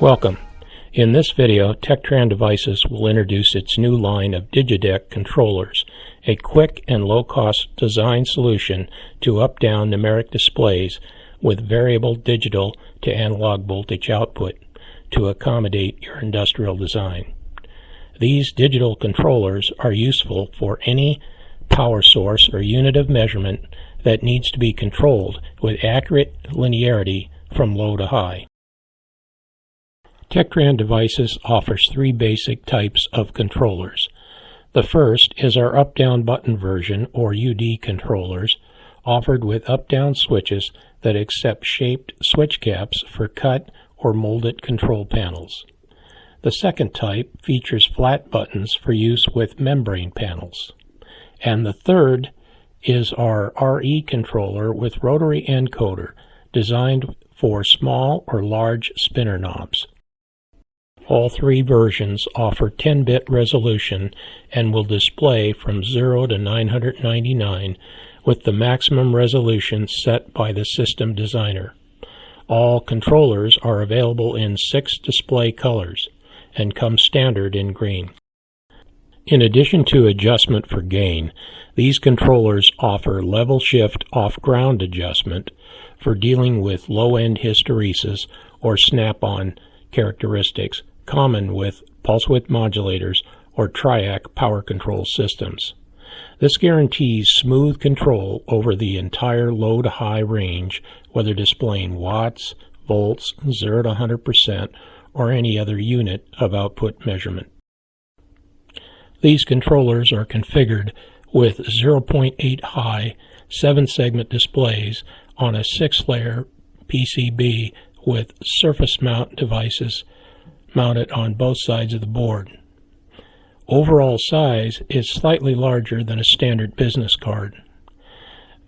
Welcome. In this video, Tectran Devices will introduce its new line of DIGIDAC controllers, a quick and low-cost design solution to up-down numeric displays with variable digital to analog voltage output to accommodate your industrial design. These digital controllers are useful for any power source or unit of measurement that needs to be controlled with accurate linearity from low to high. Tectran Devices offers three basic types of controllers. The first is our up-down button version, or UD controllers, offered with up-down switches that accept shaped switch caps for cut or molded control panels. The second type features flat buttons for use with membrane panels. And the third is our RE controller with rotary encoder, designed for small or large spinner knobs. All three versions offer 10-bit resolution and will display from 0 to 999 with the maximum resolution set by the system designer. All controllers are available in 6 display colors and come standard in green. In addition to adjustment for gain, these controllers offer level shift off-ground adjustment for dealing with low-end hysteresis or snap-on characteristics common with pulse width modulators or triac power control systems. This guarantees smooth control over the entire low to high range, whether displaying watts, volts, 0 to 100%, or any other unit of output measurement. These controllers are configured with 0.8 high 7-segment displays on a 6-layer PCB with surface mount devices mounted on both sides of the board. Overall size is slightly larger than a standard business card.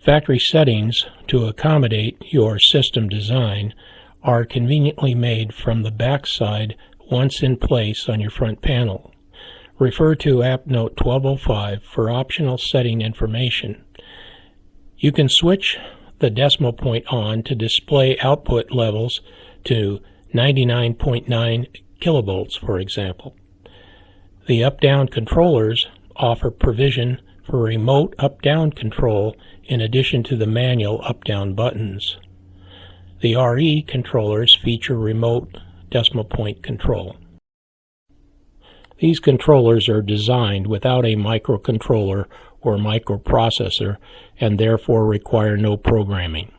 Factory settings to accommodate your system design are conveniently made from the back side once in place on your front panel. Refer to App Note 1205 for optional setting information. You can switch the decimal point on to display output levels to 99.9 kilovolts, for example. The up-down controllers offer provision for remote up-down control in addition to the manual up-down buttons. The RE controllers feature remote decimal point control. These controllers are designed without a microcontroller or microprocessor and therefore require no programming.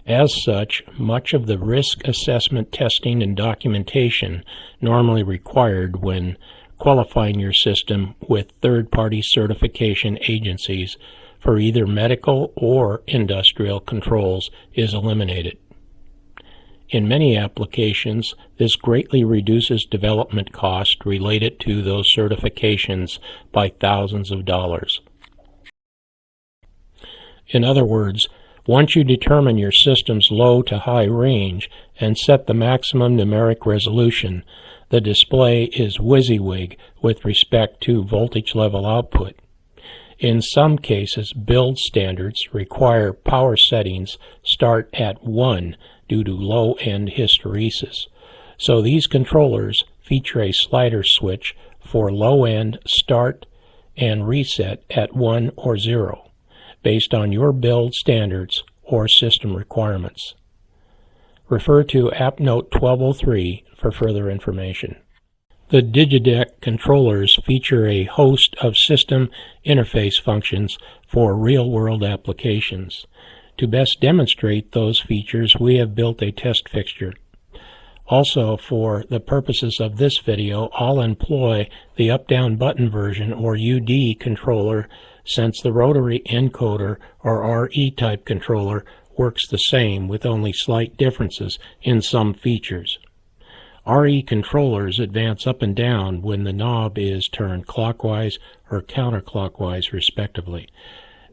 As such, much of the risk assessment testing and documentation normally required when qualifying your system with third-party certification agencies for either medical or industrial controls is eliminated. In many applications, this greatly reduces development cost related to those certifications by thousands of dollars. In other words, once you determine your system's low to high range and set the maximum numeric resolution, the display is WYSIWYG with respect to voltage level output. In some cases, build standards require power settings start at 1 due to low-end hysteresis. So these controllers feature a slider switch for low-end start and reset at 1 or 0. Based on your build standards or system requirements. Refer to App Note 1203 for further information. The DIGIDAC controllers feature a host of system interface functions for real-world applications. To best demonstrate those features, we have built a test fixture. Also, for the purposes of this video, I'll employ the up-down button version, or UD controller, since the rotary encoder, or RE type controller, works the same with only slight differences in some features. RE controllers advance up and down when the knob is turned clockwise or counterclockwise, respectively.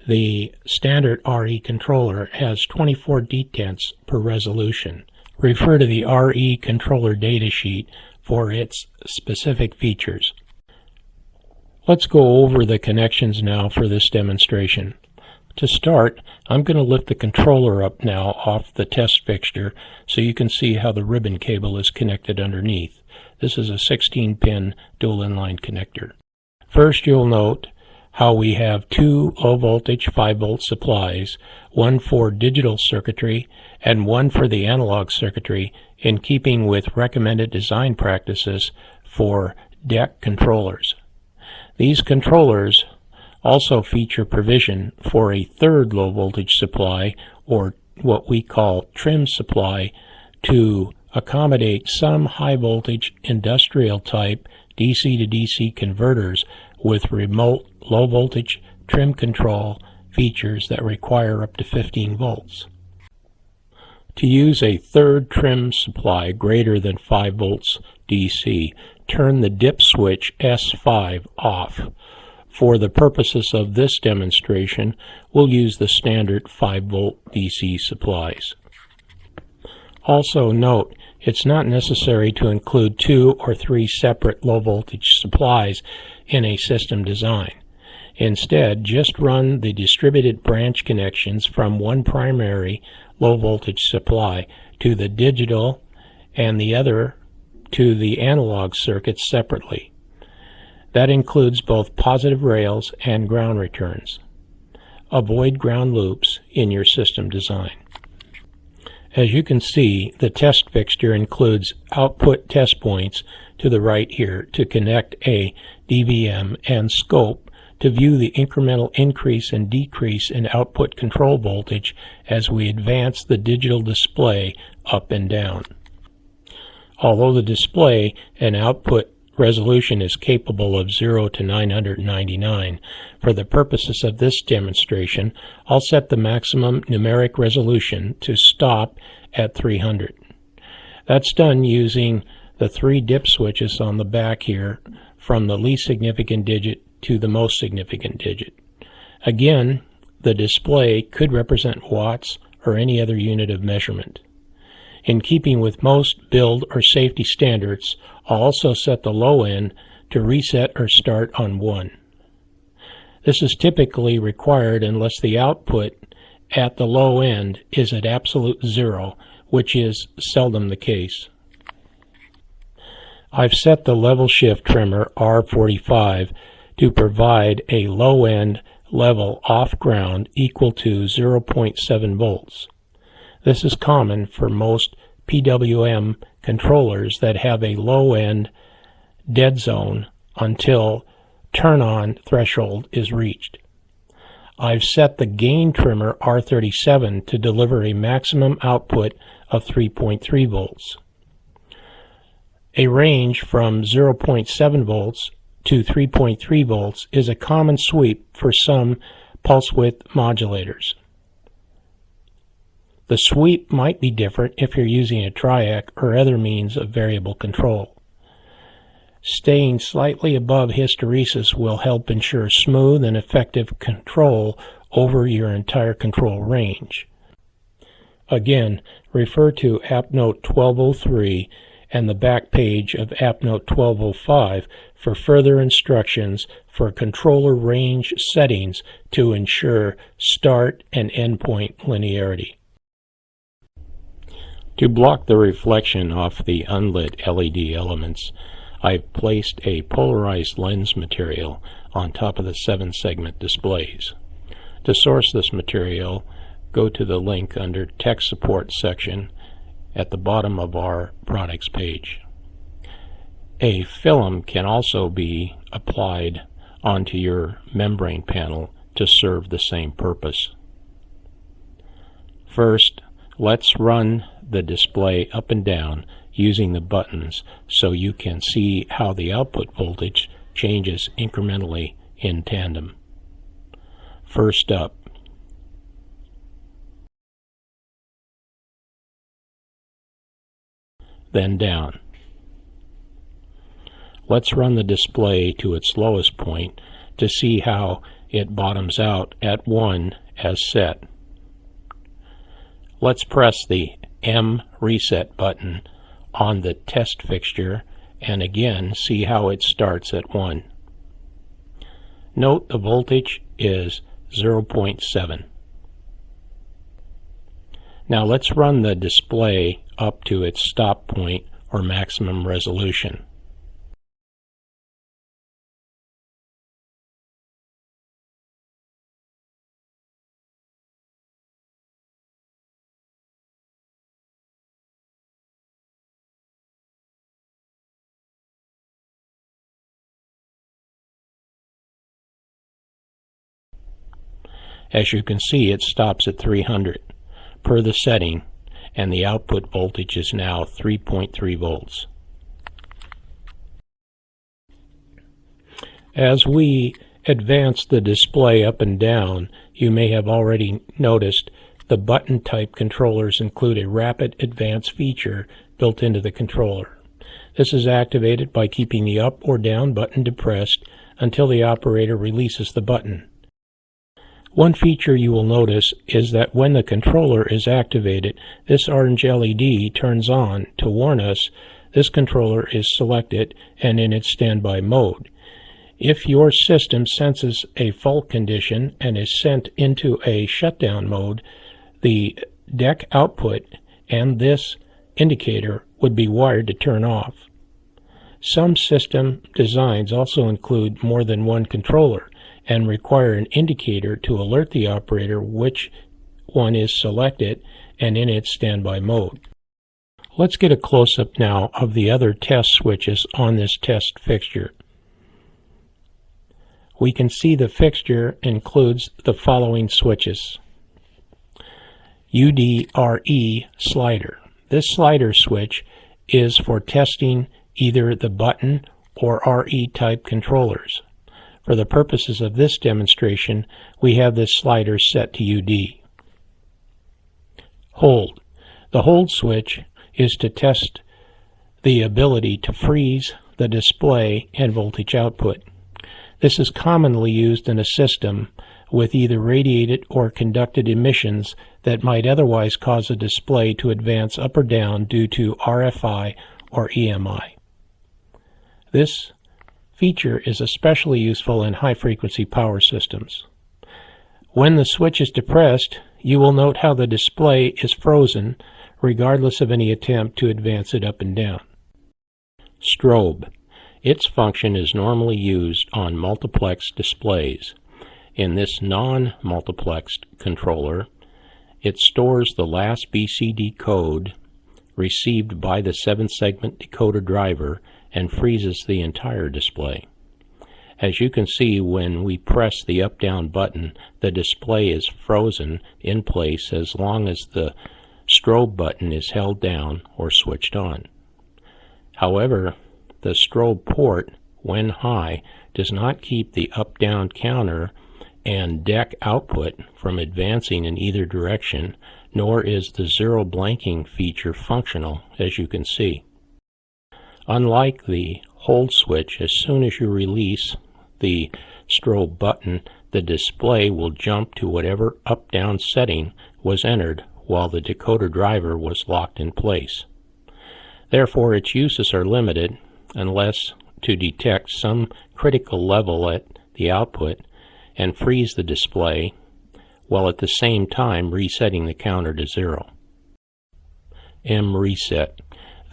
The standard RE controller has 24 detents per resolution. Refer to the RE controller datasheet for its specific features. Let's go over the connections now for this demonstration. To start, I'm going to lift the controller up now off the test fixture so you can see how the ribbon cable is connected underneath. This is a 16-pin dual inline connector. First, you'll note how we have two low-voltage 5-volt supplies, one for digital circuitry and one for the analog circuitry, in keeping with recommended design practices for DAC controllers. These controllers also feature provision for a third low-voltage supply, or what we call trim supply, to accommodate some high-voltage industrial-type DC to DC converters with remote low-voltage trim control features that require up to 15 volts. To use a third trim supply greater than 5 volts DC, turn the dip switch S5 off. For the purposes of this demonstration, we'll use the standard 5-volt DC supplies. Also note, it's not necessary to include 2 or 3 separate low-voltage supplies in a system design. Instead, just run the distributed branch connections from one primary low-voltage supply to the digital and the other to the analog circuits separately. That includes both positive rails and ground returns. Avoid ground loops in your system design. As you can see, the test fixture includes output test points to the right here to connect a DVM and scope to view the incremental increase and decrease in output control voltage as we advance the digital display up and down. Although the display and output resolution is capable of 0 to 999. For the purposes of this demonstration, I'll set the maximum numeric resolution to stop at 300. That's done using the 3 dip switches on the back here from the least significant digit to the most significant digit. Again, the display could represent watts or any other unit of measurement. In keeping with most build or safety standards, I'll also set the low end to reset or start on 1. This is typically required unless the output at the low end is at absolute 0, which is seldom the case. I've set the level shift trimmer R45 to provide a low end level off ground equal to 0.7 volts. This is common for most PWM controllers that have a low-end dead zone until turn-on threshold is reached. I've set the gain trimmer R37 to deliver a maximum output of 3.3 volts. A range from 0.7 volts to 3.3 volts is a common sweep for some pulse width modulators. The sweep might be different if you're using a triac or other means of variable control. Staying slightly above hysteresis will help ensure smooth and effective control over your entire control range. Again, refer to App Note 1203 and the back page of App Note 1205 for further instructions for controller range settings to ensure start and endpoint linearity. To block the reflection off the unlit LED elements, I've placed a polarized lens material on top of the 7-segment displays. To source this material, go to the link under Tech Support section at the bottom of our products page. A film can also be applied onto your membrane panel to serve the same purpose. First, let's run the display up and down using the buttons so you can see how the output voltage changes incrementally in tandem. First up, then down. Let's run the display to its lowest point to see how it bottoms out at 1 as set. Let's press the M reset button on the test fixture and again see how it starts at 1. Note the voltage is 0.7. Now let's run the display up to its stop point or maximum resolution. As you can see, it stops at 300 per the setting, and the output voltage is now 3.3 volts. As we advance the display up and down, you may have already noticed the button type controllers include a rapid advance feature built into the controller. This is activated by keeping the up or down button depressed until the operator releases the button. One feature you will notice is that when the controller is activated, this orange LED turns on to warn us this controller is selected and in its standby mode. If your system senses a fault condition and is sent into a shutdown mode, the DEC output and this indicator would be wired to turn off. Some system designs also include more than one controller and require an indicator to alert the operator which one is selected and in its standby mode. Let's get a close-up now of the other test switches on this test fixture. We can see the fixture includes the following switches. UDRE slider. This slider switch is for testing either the button or RE type controllers. For the purposes of this demonstration, we have this slider set to UD. Hold. The hold switch is to test the ability to freeze the display and voltage output. This is commonly used in a system with either radiated or conducted emissions that might otherwise cause a display to advance up or down due to RFI or EMI. This feature is especially useful in high-frequency power systems. When the switch is depressed, you will note how the display is frozen regardless of any attempt to advance it up and down. Strobe. Its function is normally used on multiplex displays. In this non-multiplexed controller, it stores the last BCD code received by the 7-segment decoder driver and freezes the entire display. As you can see, when we press the up-down button, the display is frozen in place as long as the strobe button is held down or switched on. However, the strobe port, when high, does not keep the up-down counter and DEC output from advancing in either direction, nor is the zero blanking feature functional, as you can see. Unlike the hold switch, as soon as you release the strobe button, the display will jump to whatever up-down setting was entered while the decoder driver was locked in place. Therefore, its uses are limited unless to detect some critical level at the output and freeze the display while at the same time resetting the counter to 0. M reset.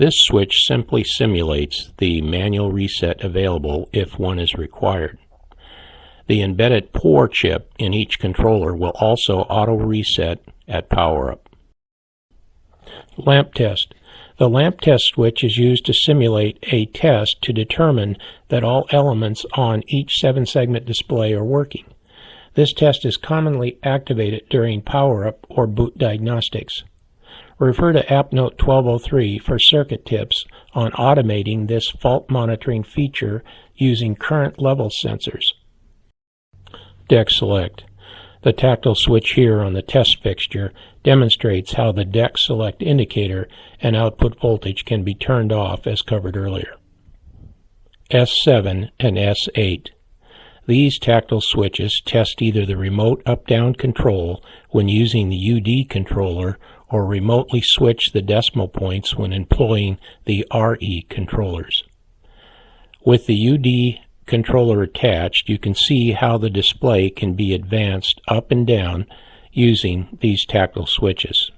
This switch simply simulates the manual reset available if one is required. The embedded POR chip in each controller will also auto-reset at power-up. Lamp test. The lamp test switch is used to simulate a test to determine that all elements on each 7-segment display are working. This test is commonly activated during power-up or boot diagnostics. Refer to App Note 1203 for circuit tips on automating this fault monitoring feature using current level sensors. DEC select. The tactile switch here on the test fixture demonstrates how the DEC select indicator and output voltage can be turned off as covered earlier. S7 and S8. These tactile switches test either the remote up-down control when using the UD controller or remotely switch the decimal points when employing the RE controllers. With the UD controller attached, you can see how the display can be advanced up and down using these tactile switches.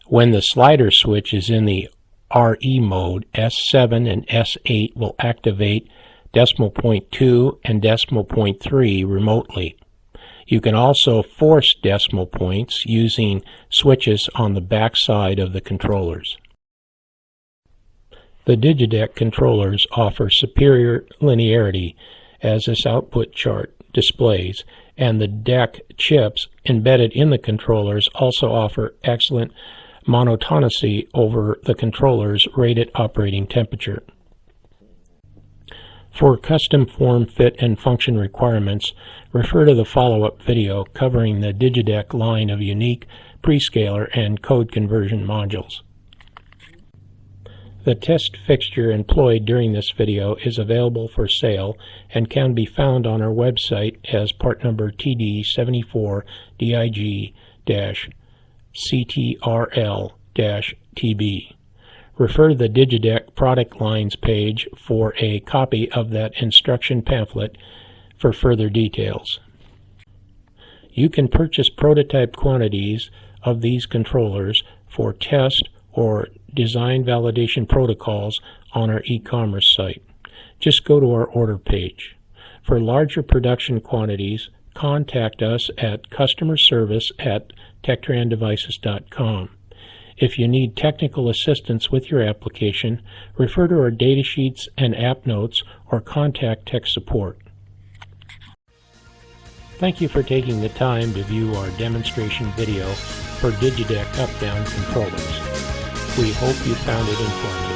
When the slider switch is in the RE mode, S7 and S8 will activate decimal point 2 and decimal point 3 remotely. You can also force decimal points using switches on the back side of the controllers. The DIGIDAC controllers offer superior linearity, as this output chart displays, and the DAC chips embedded in the controllers also offer excellent monotonicity over the controller's rated operating temperature. For custom form, fit, and function requirements, refer to the follow-up video covering the DIGIDAC line of unique prescaler and code conversion modules. The test fixture employed during this video is available for sale and can be found on our website as part number TD74DIG-CTRL-TB. Refer to the DIGIDAC product lines page for a copy of that instruction pamphlet for further details. You can purchase prototype quantities of these controllers for test or design validation protocols on our e-commerce site. Just go to our order page. For larger production quantities, contact us at customerservice@techtranddevices.com. If you need technical assistance with your application, refer to our datasheets and app notes or contact tech support. Thank you for taking the time to view our demonstration video for DIGIDAC up-down controllers. We hope you found it informative.